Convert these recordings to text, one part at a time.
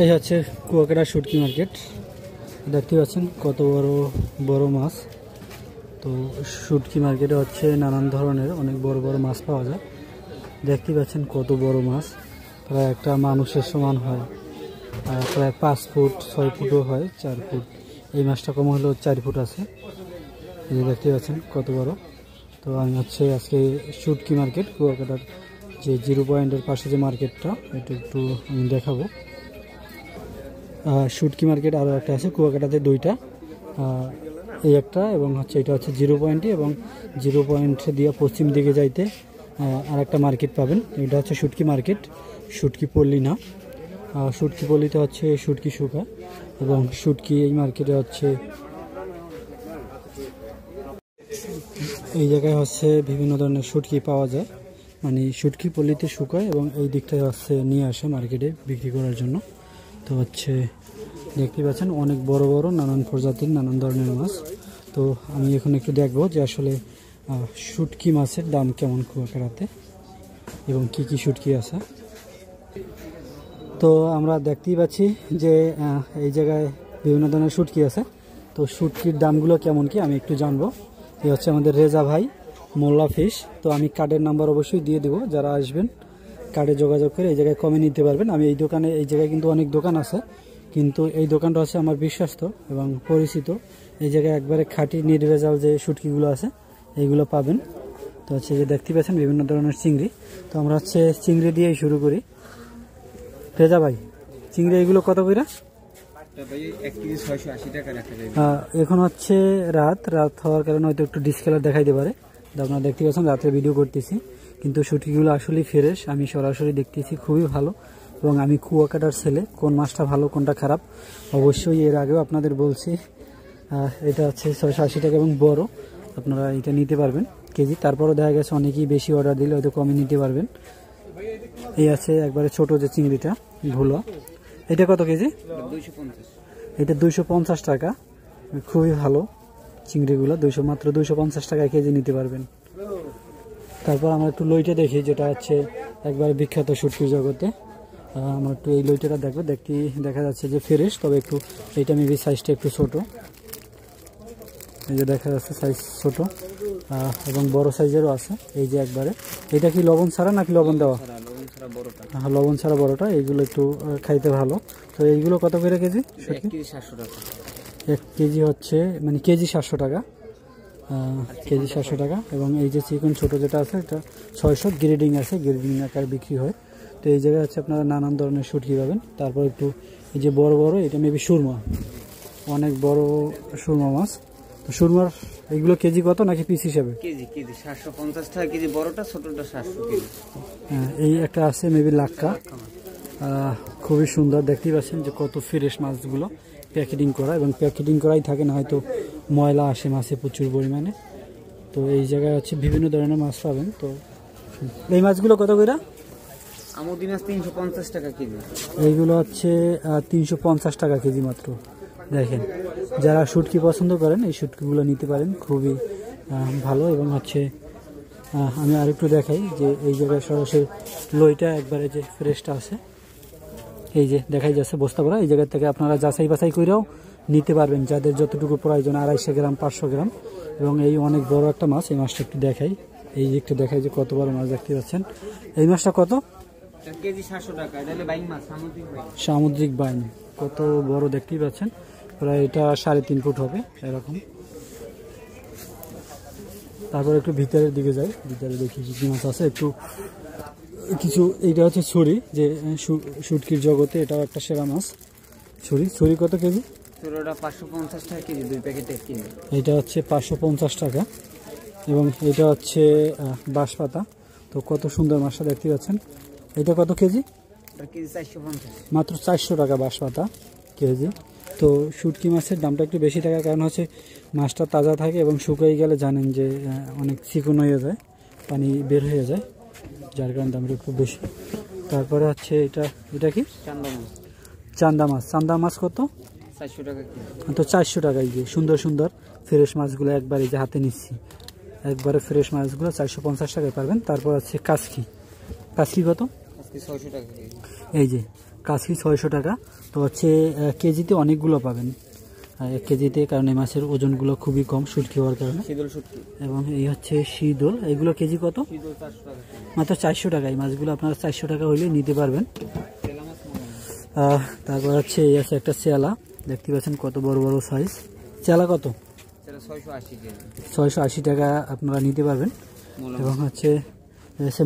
এই হচ্ছে কুয়াকাটা শুটকি মার্কেট। দেখতে পাচ্ছেন কত বড় বড় মাছ। তো শুটকি মার্কেটে হচ্ছে নানান ধরনের অনেক বড় বড় মাছ পাওয়া যায়। দেখতে পাচ্ছেন কত বড় মাছ, প্রায় একটা মানুষের সমান হয়, প্রায় 5 ফুট 6 ফুটও হয়, 4 ফুট। এই মাছটা কম হলেও 4 ফুট আছে। এই দেখতে পাচ্ছেন কত বড়। তো আমি হচ্ছে আজকে শুটকি মার্কেট কুয়াকাটার যে 0 পয়েন্টের পাশে যে মার্কেটটা, এটা একটু আমি দেখাবো। শুটকি মার্কেট আরও একটা আছে কুয়াকাটাতে, 2টা, এই একটা এবং হচ্ছে এটা হচ্ছে 0 পয়েন্টে, এবং 0 পয়েন্ট দিয়ে পশ্চিম দিকে যাইতে আর একটা মার্কেট পাবেন। এটা হচ্ছে শুটকি মার্কেট, শুটকি পল্লী না। শুটকি পল্লীতে হচ্ছে শুটকি শুকায়, এবং শুটকি এই মার্কেটে হচ্ছে এই জায়গায় হচ্ছে বিভিন্ন ধরনের শুটকি পাওয়া যায়, মানে শুটকি পল্লীতে শুকায় এবং এই দিকটায় হচ্ছে নিয়ে আসে মার্কেটে বিক্রি করার জন্য। তো হচ্ছে দেখতে পাচ্ছেন অনেক বড় বড় নানান প্রজাতির নানান ধরনের মাছ। তো আমি এখন একটু দেখবো যে আসলে শুটকি মাছের দাম কেমন কুয়াকাটাতে এবং কি কি শুটকি আছে। তো আমরা দেখতেই পাচ্ছি যে এই জায়গায় বিভিন্ন ধরনের শুটকি আছে। তো শুটকির দামগুলো কেমন কি আমি একটু জানবো। এই হচ্ছে আমাদের রেজা ভাই, মোল্লা ফিশ। তো আমি কার্ডের নাম্বার অবশ্যই দিয়ে দেবো, যারা আসবেন কার্ডে যোগাযোগ করে এই জায়গায় কমে নিতে পারবেন। আমি এই দোকানে, এই জায়গায় কিন্তু অনেক দোকান আছে, কিন্তু এই দোকানটা হচ্ছে আমার বিশ্বস্ত এবং পরিচিত। এই জায়গায় একবারে খাঁটি নির্ভেজাল যে শুটকিগুলো আছে এইগুলো পাবেন। তো হচ্ছে যে দেখতে পাচ্ছেন বিভিন্ন ধরনের চিংড়ি। তো আমরা হচ্ছে চিংড়ি দিয়েই শুরু করি। রেজা ভাই, চিংড়ি এগুলো কত করে? এখন হচ্ছে রাত হওয়ার কারণে হয়তো একটু ডিসকালার দেখাইতে পারে। আপনারা দেখতে পাচ্ছেন রাত্রে ভিডিও করতেছি, কিন্তু শুটকিগুলো আসলেই ফ্রেশ। আমি সরাসরি দেখতেছি, খুবই ভালো। এবং আমি কুয়াকাটার ছেলে, কোন মাছটা ভালো কোনটা খারাপ অবশ্যই এর আগেও আপনাদের বলছি। এটা হচ্ছে 680 টাকা এবং বড়, আপনারা এটা নিতে পারবেন কেজি। তারপরও দেখা গেছে অনেকেই বেশি অর্ডার দিলে হয়তো কমে নিতে পারবেন। এই আছে একবারে ছোট যে চিংড়িটা, ভুলো। এটা কত কেজি? 250। এটা 250 টাকা, খুবই ভালো চিংড়িগুলো। মাত্র 250 টাকায় কেজি নিতে পারবেন। তারপর আমরা একটু লইটে দেখি, যেটা হচ্ছে একবার বিখ্যাত শুটকির জগতে। আমরা একটু এই লইটাটা দেখবো। দেখা যাচ্ছে যে ফ্রেশ, তবে একটু এইটা মেবি সাইজটা একটু ছোট। এই যে দেখা যাচ্ছে সাইজ ছোট, এবং বড় সাইজেরও আছে। এই যে একবারে, এটা কি লবণ ছাড়া নাকি লবণ দেওয়া? হ্যাঁ, লবণ ছাড়া বড়টা। এইগুলো একটু খাইতে ভালো। তো এইগুলো কত করে কেজি? 700 টাকা 1 কেজি হচ্ছে, মানে কেজি 700 টাকা, কেজি 700 টাকা। এবং এই যে চিকন ছোট যেটা আছে এটা 600, গ্রেডিং আছে, গ্রেডিং আকারে বিক্রি হয়। তো এই জায়গায় হচ্ছে আপনারা নানান ধরনের শুটকি পাবেন। তারপর একটু এই যে বড় বড়, এটা মেবি সুরমা, অনেক বড় সুরমা মাছ। তো সুরমার এইগুলো কেজি কত নাকি পিস হিসাবে? কেজি 750 টাকা কেজি, বড়টা ছোটটা 700 কেজি। এই একটা আছে মেবি লাক্কা, খুবই সুন্দর। দেখতেই পাচ্ছেন যে কত ফ্রেশ মাছগুলো প্যাকেটিং করা, এবং প্যাকেটিং করাই থাকে না, হয়তো ময়লা আসে মাছে প্রচুর পরিমাণে। তো এই জায়গায় হচ্ছে বিভিন্ন ধরনের মাছ পাবেন। তো এই মাছগুলো কত করে? আমুদি মাছ 350 টাকা কেজি। এইগুলো হচ্ছে 350 টাকা কেজি মাত্র। দেখেন, যারা শুটকি পছন্দ করেন এই শুটকিগুলো নিতে পারেন, খুবই ভালো। এবং হচ্ছে আমি আরেকটু দেখাই যে এই জায়গায় সরাসরি লইটা একবারে যে ফ্রেশটা আছে, এই যে দেখাই যাচ্ছে বস্তা ভরা। এই জায়গা থেকে আপনারা যাচাই বাছাই করেও নিতে পারবেন, যাদের যতটুকু প্রয়োজন, 250 গ্রাম 500 গ্রাম। এবং এই অনেক বড় একটা মাছ, এই মাছটা একটু দেখাই। এই যে একটু দেখাই যে কত বড় মাছ দেখতে পাচ্ছেন। এই মাছটা কত কেজি? 700 টাকা। এটা হলো বাইং মাছ, সামুদ্রিক বাইন। কত বড় দেখতেই পাচ্ছেন, প্রায় এটা 3.5 ফুট হবে এরকম। তারপর একটু ভিতরের দিকে যাই, ভিতরে দেখি কি মাছ আছে একটু কিছু। এইটা হচ্ছে ছুরি, যে শুটকির জগতে এটাও একটা সেরা মাছ। ছুরি কত কেজি? ছুরিটা 550 টাকা কেজি, 2 প্যাকেট 1 কেজি। এটা হচ্ছে 550 টাকা। এবং এটা হচ্ছে বাঁশপাতা। তো কত সুন্দর মাছটা দেখতে পাচ্ছেন। এটা কত কেজি? কেজি 450, মাত্র 400 টাকা বাঁশপাতা কেজি। তো শুটকি মাছের দামটা একটু বেশি থাকার কারণ হচ্ছে মাছটা তাজা থাকে, এবং শুকিয়ে গেলে জানেন যে অনেক চিকন হয়ে যায়, পানি বের হয়ে যায়, যার কারণে দামটা একটু বেশি। তারপরে হচ্ছে এটা কি? চান্দা মাছ। চান্দা মাছ কত? 400 টাকা কেজি। তো 400 টাকায় যে সুন্দর সুন্দর ফ্রেশ মাছগুলো একবারে যে হাতে নিচ্ছি, একবারে ফ্রেশ মাছগুলো 450 টাকায় পারবেন। তারপর হচ্ছে কাসকি। কাসকি কত? 600 টাকা কেজি। এই যে কাছি 600 টাকা। তো হচ্ছে কেজিতে অনেকগুলো পাবেন, 1 কেজিতে, কারণ এই মাছের ওজনগুলো খুবই কম শুটকি হওয়ার কারণে। শীতল শুটকি এবং এই হচ্ছে শীতল, এগুলো কেজি কত? শীতল 400 টাকা। মাত্র 400 টাকা। এই মাছগুলো আপনারা 400 টাকা হলে নিতে পারবেন। চেলা মাছ মনে হয়। তারপর হচ্ছে এই আছে একটা চেলা, দেখতে পাচ্ছেন কত বড় বড় সাইজ। চেলা কত? চেলা 680 কেজি। 680 টাকা আপনারা নিতে পারবেন। মোলা এবং হচ্ছে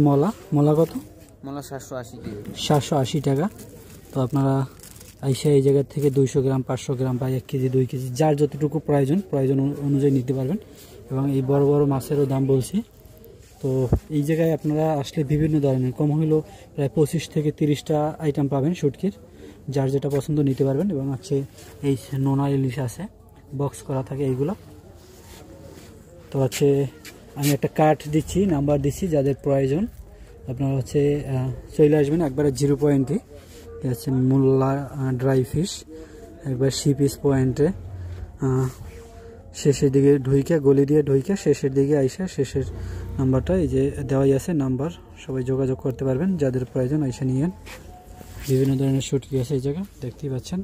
মলা, মলা কত? মোলা 780 কেজি। 780 টাকা। তো আপনারা আইসা এই জায়গা থেকে 200 গ্রাম, 500 গ্রাম বা 1 কেজি, 2 কেজি, যার যতটুকু প্রয়োজন অনুযায়ী নিতে পারবেন। এবং এই বড় বড় মাছেরও দাম বলছি। তো এই জায়গায় আপনারা আসলে বিভিন্ন ধরনের, কম হলেও প্রায় 25 থেকে 30টা আইটেম পাবেন শুটকির, যার যেটা পছন্দ নিতে পারবেন। এবং হচ্ছে এই নোনা ইলিশ আছে, বক্স করা থাকে এইগুলো। তো হচ্ছে আমি একটা কার্ড দিচ্ছি, নাম্বার দিচ্ছি, যাদের প্রয়োজন আপনারা হচ্ছে চলে আসবেন একবারে 0 পয়েন্টে। হচ্ছে মোল্লা ড্রাই ফিশ, একবার সি পিস পয়েন্টে শেষের দিকে ঢুইকে, গলি দিয়ে ঢুইকে শেষের দিকে আইসা শেষের নাম্বারটা এই যে দেওয়াই আছে নাম্বার, সবাই যোগাযোগ করতে পারবেন যাদের প্রয়োজন আইসা নিয়েন। বিভিন্ন ধরনের শুটকি আছে এই জায়গা, দেখতেই পাচ্ছেন।